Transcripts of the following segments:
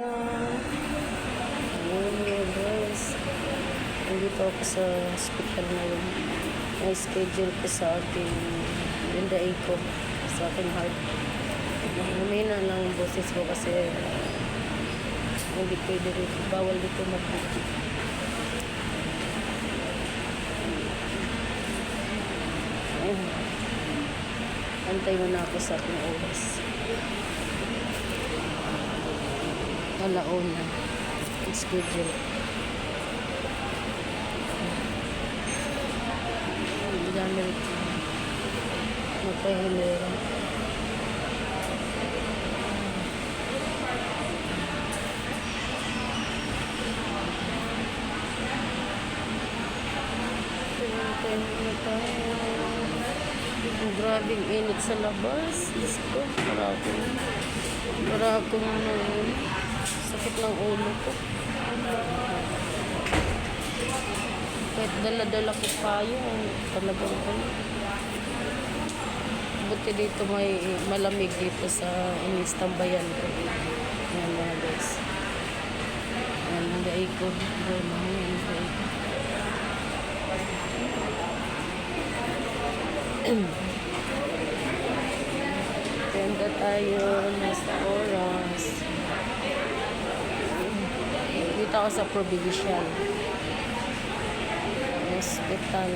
Ayun yun guys. Nandito ako sa hospital ngayon. May schedule ko sa aking binday ko, sa aking heart. Humina lang ang boses ko kasi hindi pwede dito. Bawal dito mag-bukit. Antay mo na ako sa aking oras. Alauna. Schedule. Dami rin. Magpahilera. Ang grabing init sa labas. Diyos ko. Para akong sakit ng ulo ko. Kahit dala-dala ko pa yun. Talagang ano. Buti dito may malamig dito sa inistambayan ko. Yan mga guys. Yan, ang daig ko. Ganda tayo nasa oras. Dito ako sa provincial hospital.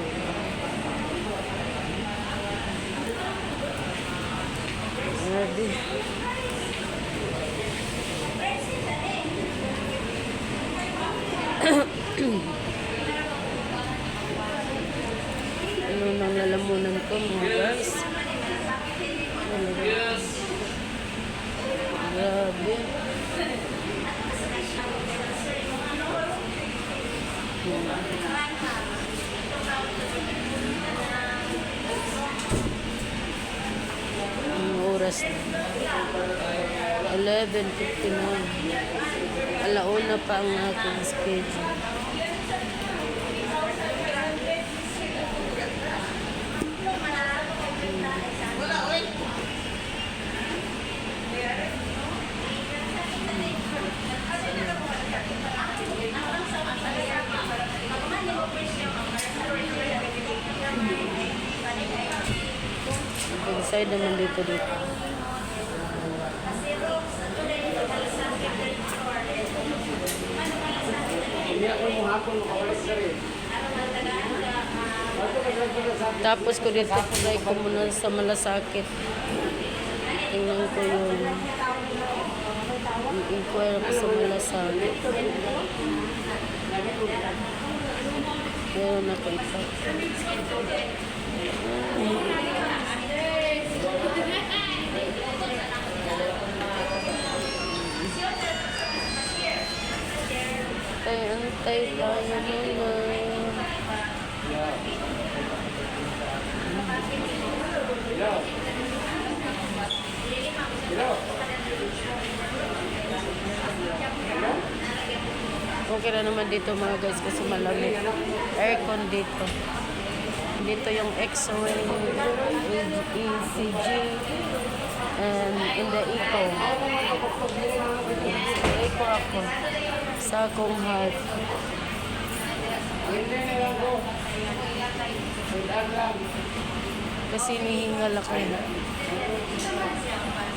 Ready. Ano nang lalamunan ko mga guys? Grabe. Ang oras na 11:59. Alauna pa ang aking schedule. Inside naman dito. Tapos ko dito try ko muna sa malasakit. Tingnan ko yung inquire ko sa malasakit. Meron ako ito. Antay tayo muna. Okay na naman dito mga guys kasi malamig. Aircon dito. Dito yung X-ray, ECG, and in the echo. Echo ako sa akong heart. Kasi nihingal ako.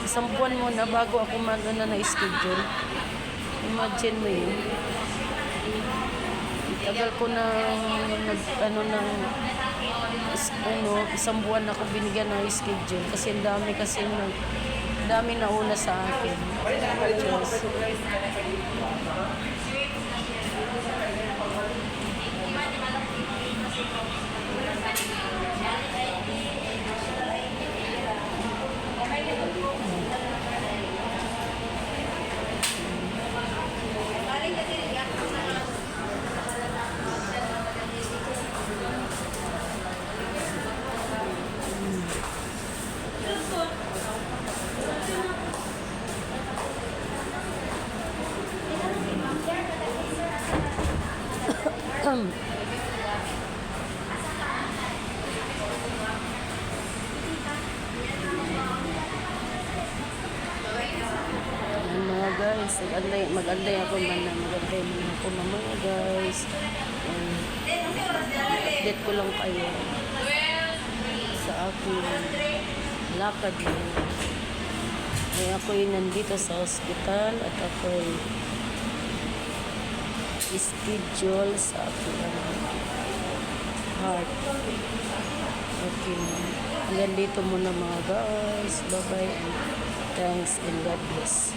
Isang buwan muna bago ako na-schedule. Imagine mo yun. Tagal ko na isang buwan ako binigyan ng schedule kasi ang dami na una sa akin. Diyos. Mga guys, mag-anday ako man na mag-anday man ako mamaya guys. And update ko lang kayo sa aking lakad ngayon. Ay ako'y nandito sa ospital at ako'y schedule sa aking heart. Okay. Hanggang dito muna mga guys. Bye-bye and thanks and God bless.